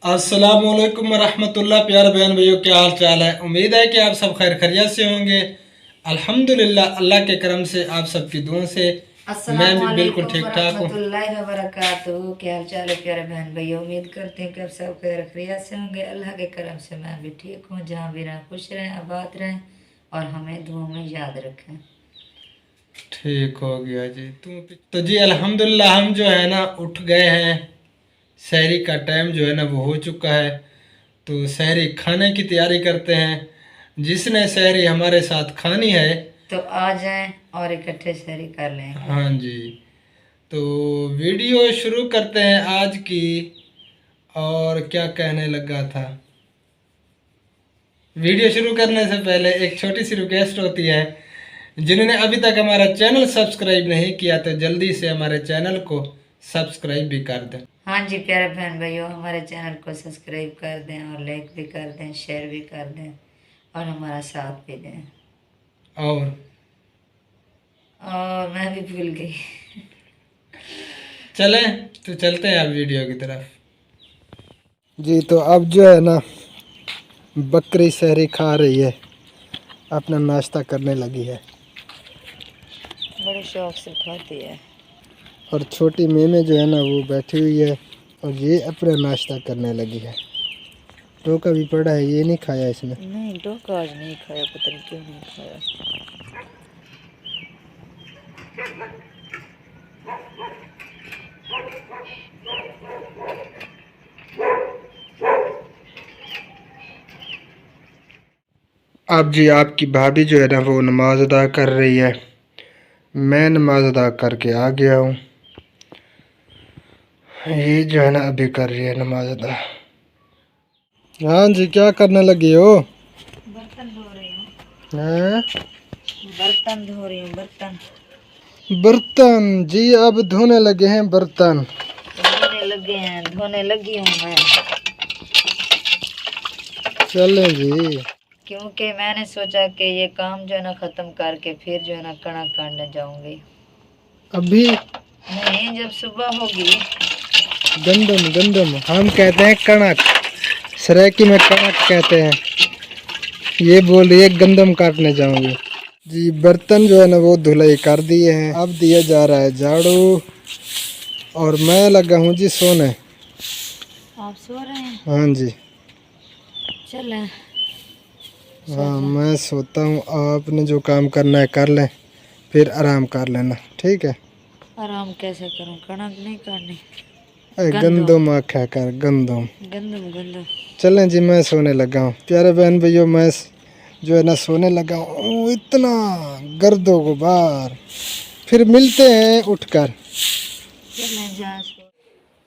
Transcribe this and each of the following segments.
अस्सलामुअलैकुम रहमतुल्लाह। प्यारे बहन भाइयों, क्या हाल चाल है। उम्मीद है कि आप सब खैर खैरियत से होंगे। अल्हम्दुलिल्लाह, अल्लाह के करम से, आप सबकी दुआ से मैं भी बिल्कुल ठीक ठाक हूँ। अस्सलामुअलैकुम वरहमतुल्लाहि क्या हाल चाल है प्यारे बहन भाइयों। उम्मीद करते हैं कि आप सब खैर खैरियत से होंगे। अल्लाह के करम से मैं भी ठीक हूँ। जहाँ भी रहें खुश रहें, आबाद रहें और हमें दुआ में याद रखें। ठीक हो गया जी। तो जी अल्हम्दुलिल्लाह, हम जो है ना उठ गए हैं। सहरी का टाइम जो है ना वो हो चुका है। तो सहरी खाने की तैयारी करते हैं। जिसने सहरी हमारे साथ खानी है तो आ जाएं और इकट्ठे सहरी कर लेंगे। हाँ जी। तो वीडियो शुरू करते हैं आज की। और क्या कहने लगा था, वीडियो शुरू करने से पहले एक छोटी सी रिक्वेस्ट होती है, जिन्होंने अभी तक हमारा चैनल सब्सक्राइब नहीं किया तो जल्दी से हमारे चैनल को सब्सक्राइब भी कर दें। हाँ जी प्यारे बहन भाइयों, हमारे चैनल को सब्सक्राइब कर दें और लाइक भी कर दें, शेयर भी कर दें और हमारा साथ भी दें। और मैं भी भूल गई। चलें तो चलते हैं अब वीडियो की तरफ जी। तो अब जो है ना बकरी सहरी खा रही है, अपना नाश्ता करने लगी है। बड़े शौक से खाती है। और छोटी मेमे जो है ना वो बैठी हुई है और ये अपना नाश्ता करने लगी है। टोका भी पड़ा है, ये नहीं खाया इसने। नहीं, टोका आज नहीं खाया, पता नहीं क्यों नहीं खाया। अब जी आपकी भाभी जो है ना वो नमाज अदा कर रही है। मैं नमाज अदा करके आ गया हूँ। ये जो है ना अभी कर रही है नमाज अदा। हाँ जी, क्या करने लगी हो। बर्तन धो रही हूँ। हैं? बर्तन धो रही हूँ। बर्तन जी, अब धोने लगे हैं बर्तन। धोने लगी हूँ मैं। चलें जी। क्योंकि मैंने सोचा कि ये काम जो है ना ख़त्म करके फिर जो है ना कणक काटने जाऊंगी। अभी नहीं, जब सुबह होगी। गंदम गंदम हम कहते हैं कणक, सराइकी में कणक कहते हैं। ये बोल रही है गंदम काटने जाऊंगी जी। बर्तन जो है ना वो धुलाई कर दिए हैं, अब दिया जा रहा है झाड़ू। और मैं लगा हूँ जी सोने। आप सो रहे हैं? हाँ जी। चलें। हाँ, मैं सोता हूँ। आपने जो काम करना है कर लें, फिर आराम कर लेना, ठीक है। आराम कैसे करूं, कणक नहीं करनी। गंदम आखा कर, गंदम। गंदम। चलें जी, मैं सोने लगा हूँ। प्यारे बहन भैया, मैं जो है ना सोने लगा हूँ। इतना गर्दो गुबार, फिर मिलते हैं उठकर।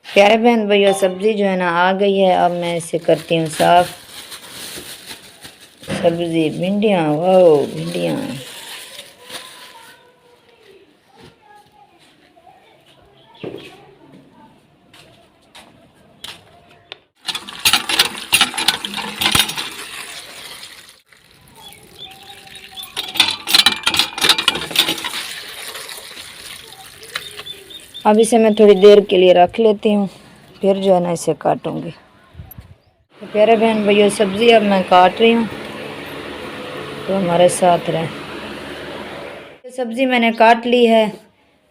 प्यारे बहन भैया, सब्जी जो है ना आ गई है। अब मैं इसे करती हूँ साफ। सब्जी भिंडियाँ, वाह भिंडियाँ। अब इसे मैं थोड़ी देर के लिए रख लेती हूँ, फिर जो है ना इसे काटूंगी। तो प्यारे बहन भैया, सब्ज़ी अब मैं काट रही हूँ, तो हमारे साथ रहें। सब्ज़ी मैंने काट ली है।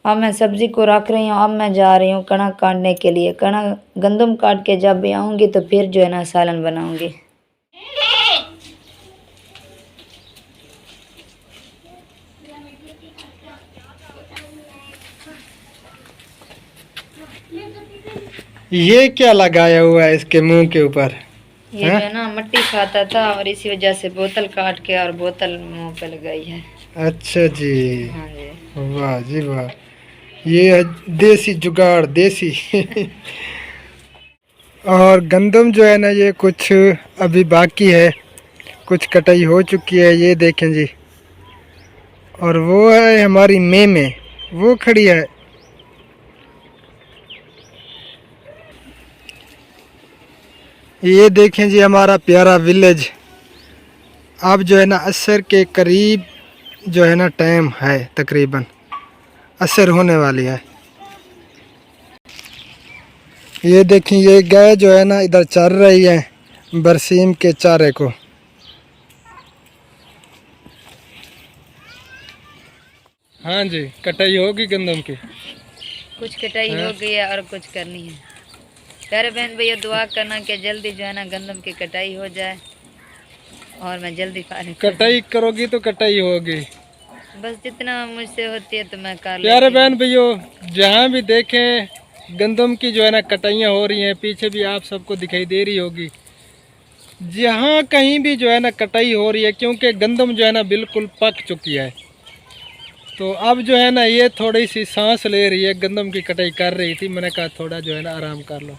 अब मैं सब्ज़ी को रख रही हूँ। अब मैं जा रही हूँ कणक काटने के लिए। कणक गंदम काट के जब भी आऊँगी तो फिर जो है ना सालन बनाऊँगी। ये क्या लगाया हुआ है इसके मुंह के ऊपर। ये जो है ना मिट्टी खाता था और इसी वजह से बोतल काट के और बोतल मुंह पे लगाई है। अच्छा जी। हाँ जी। वाह जी वाह, ये है देसी जुगाड़, देसी। और गंदम जो है ना ये कुछ अभी बाकी है, कुछ कटाई हो चुकी है, ये देखें जी। और वो है हमारी मेमे, वो खड़ी है। ये देखें जी हमारा प्यारा विलेज। अब जो है ना असर के करीब जो है ना टाइम है, तकरीबन असर होने वाली है। ये देखिए ये गाय जो है ना इधर चर रही है बरसीम के चारे को। हाँ जी, कटाई होगी गंदम की। कुछ कटाई हो गई है और कुछ करनी है। प्यारे बहन भैया दुआ करना कि जल्दी जो है ना गंदम की कटाई हो जाए और मैं जल्दी फारिग। कटाई करोगी तो कटाई होगी, बस जितना मुझसे होती है तो मैं कर प्यारे लेती हूँ। बहन भैया जहाँ भी देखें गंदम की जो है ना कटाइयाँ हो रही हैं, पीछे भी आप सबको दिखाई दे रही होगी। जहाँ कहीं भी जो है ना कटाई हो रही है, क्योंकि गंदम जो है ना बिल्कुल पक चुकी है। तो अब जो है ना ये थोड़ी सी सांस ले रही है, गंदम की कटाई कर रही थी, मैंने कहा थोड़ा जो है ना आराम कर लो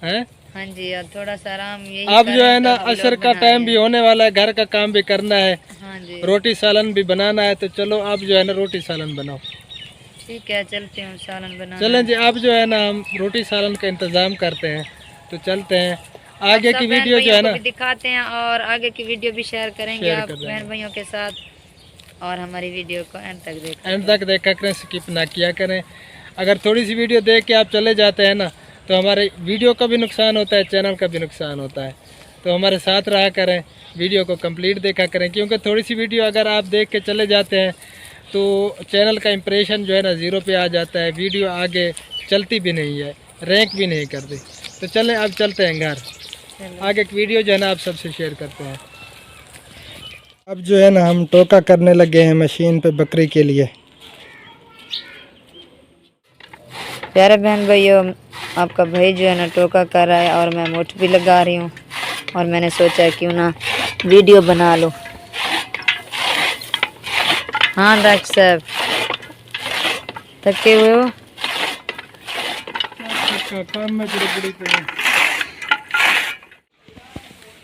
हैं। हाँ जी, और थोड़ा सा आराम यही अब जो है ना करें तो असर व्लॉग का बना टाइम रहे भी हैं। होने वाला है, घर का काम भी करना है, हाँ जी रोटी सालन भी बनाना है। तो चलो अब जो है ना रोटी सालन बनाओ। ठीक है, चलते हैं सालन बनाना। चलें जी, अब जो है ना हम रोटी सालन का इंतज़ाम करते हैं। तो चलते हैं, आगे की वीडियो जो है ना दिखाते हैं और आगे की वीडियो भी शेयर करेंगे आप कर देंगे। बहन भाइयों के साथ। और हमारी वीडियो को एंड तक देखा करें, स्किप ना किया करें। अगर थोड़ी सी वीडियो देख के आप चले जाते हैं ना तो हमारे वीडियो का भी नुकसान होता है, चैनल का भी नुकसान होता है। तो हमारे साथ रहा करें, वीडियो को कंप्लीट देखा करें, क्योंकि थोड़ी सी वीडियो अगर आप देख के चले जाते हैं तो चैनल का इंप्रेशन जो है ना 0 पे आ जाता है, वीडियो आगे चलती भी नहीं है, रैंक भी नहीं करती। तो चलें अब चलते हैं घर, आगे की वीडियो जो है ना आप सबसे शेयर करते हैं। अब जो है ना हम टोका करने लगे हैं मशीन पे बकरी के लिए। प्यारे बहन भाइयों, आपका भाई जो है ना टोका कर रहा है और मैं मुठ भी लगा रही हूँ। और मैंने सोचा क्यों ना वीडियो बना लो। हाँ डॉक्टर साहब, थके हुए हो?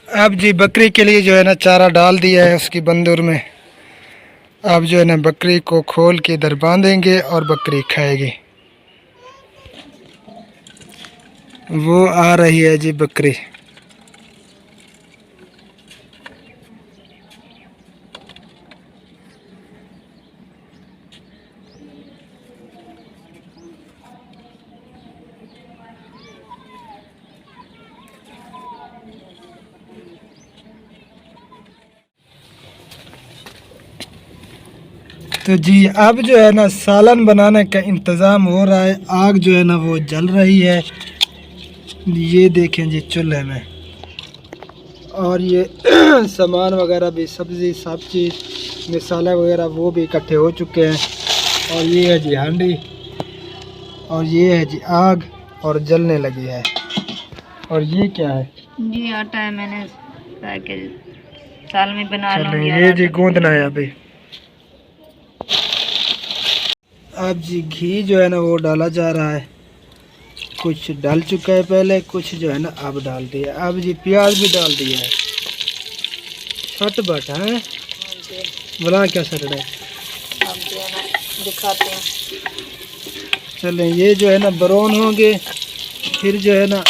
अब जी बकरी के लिए जो है ना चारा डाल दिया है उसकी बंदूर में। अब जो है ना बकरी को खोल के इधर बांधेंगे और बकरी खाएगी। वो आ रही है जी बकरी। तो जी अब जो है ना सालन बनाने का इंतज़ाम हो रहा है। आग जो है ना वो जल रही है, ये देखें जी चूल्हे में। और ये सामान वगैरह भी, सब्ज़ी सब चीज़ मसाला वगैरह वो भी इकट्ठे हो चुके हैं। और ये है जी हांडी, और ये है जी आग, और जलने लगी है। और ये क्या है? जी आटा है, मैंने पैकेज साल में बना लूँगी। ये जी गूंदना है अभी। अब जी घी जो है ना वो डाला जा रहा है, कुछ डाल चुका है पहले, कुछ जो है ना अब डाल दिया। अब जी प्याज भी डाल दिया है। सट बट है बोला क्या सट है, दिखाते हैं। चलें ये जो है ना ब्राउन होंगे, फिर जो है ना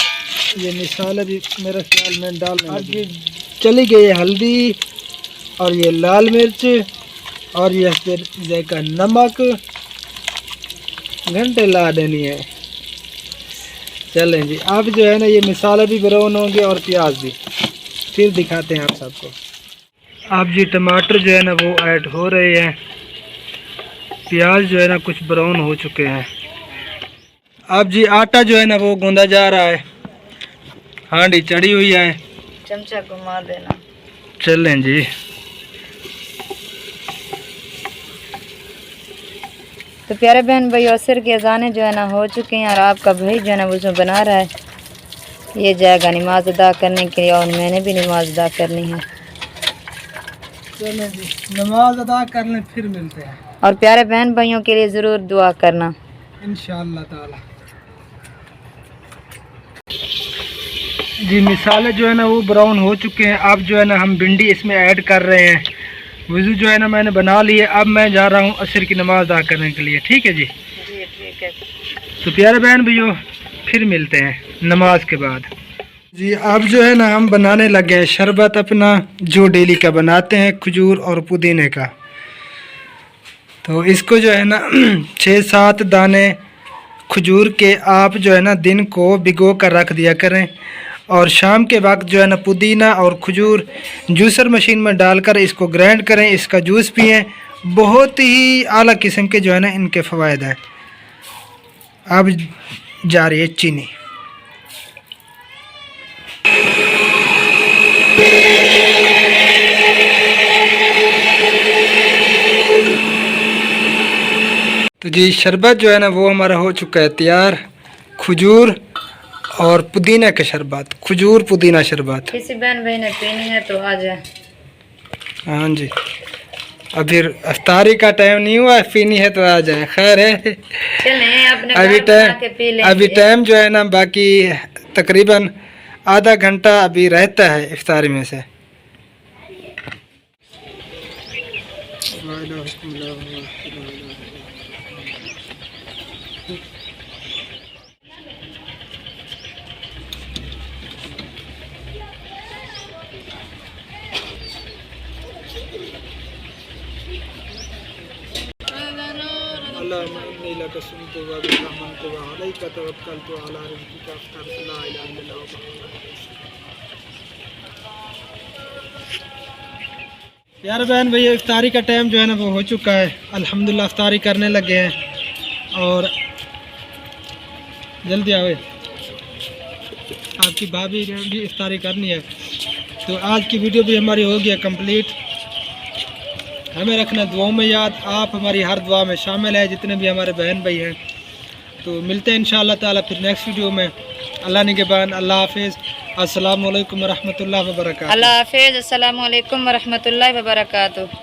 ये मिसाले भी मेरे ख्याल में डाल। अब जी चली गई हल्दी, और ये लाल मिर्च, और ये फिर जायका नमक, घंटे ला देनी है। चलें जी अब जो है ना ये मिसाले भी ब्राउन होंगे और प्याज भी, फिर दिखाते हैं आप सबको। अब जी टमाटर जो है ना वो ऐड हो रहे हैं, प्याज जो है ना कुछ ब्राउन हो चुके हैं। अब जी आटा जो है ना वो गूंदा जा रहा है, हांडी चढ़ी हुई है, चमचा घुमा देना। चलें जी। तो प्यारे बहन भाई असर के अजाने जो है ना हो चुके हैं और आपका भाई जो है ना उसमें बना रहा है। ये जाएगा नमाज अदा करने के लिए और मैंने भी नमाज अदा करनी है। चलें जी नमाज अदा कर लें, फिर मिलते हैं। और प्यारे बहन भाइयों के लिए ज़रूर दुआ करना इंशाअल्लाह ताला। जी मिसाले जो है ना वो ब्राउन हो चुके हैं। अब जो है ना हम भिंडी इसमें ऐड कर रहे हैं। वज़ू जो है ना मैंने बना लिए, अब मैं जा रहा हूँ असर की नमाज अदा करने के लिए। ठीक है जी, ठीक है। तो प्यारे बहन भैया फिर मिलते हैं नमाज के बाद। जी अब जो है ना हम बनाने लगे हैं शरबत अपना, जो डेली का बनाते हैं, खजूर और पुदीने का। तो इसको जो है ना 6-7 दाने खजूर के आप जो है ना दिन को भिगो कर रख दिया करें और शाम के वक्त जो है ना पुदीना और खजूर जूसर मशीन में डालकर इसको ग्राइंड करें, इसका जूस पिएं। बहुत ही आला किस्म के जो है ना इनके फ़वाइद हैं। अब जा रही है चीनी। तो जी शरबत जो है ना वो हमारा हो चुका है तैयार। खजूर और पुदीना का शरबत, खजूर पुदीना शरबत। किसी बहन भाई ने पीनी है तो आ जाए। हाँ जी, अब फिर अफ्तारी का टाइम नहीं हुआ, पीनी है तो आ जाए। खैर है, चलें अपने अभी टाइम जो है ना बाकी तकरीबन आधा घंटा अभी रहता है इफ्तारी में से। यार बहन भैया इफ्तारी का टाइम जो है ना वो हो चुका है। अल्हम्दुलिल्लाह इफ्तारी करने लगे हैं और जल्दी आवे, आपकी भाभी ने भी इफ्तारी करनी है। तो आज की वीडियो भी हमारी हो गई कंप्लीट। हमें रखना दुआओं में याद, आप हमारी हर दुआ में शामिल है, जितने भी हमारे बहन भाई हैं। तो मिलते हैं इंशाअल्लाह ताला फिर नेक्स्ट वीडियो में। अल्लाह निगहबान, अल्लाह हाफिज़, अस्सलामु अलैकुम वरहमतुल्लाहि वबरकातुहू। अल्लाह हाफिज़, अस्सलामु अलैकुम वरहमतुल्लाहि वबरकातुहू।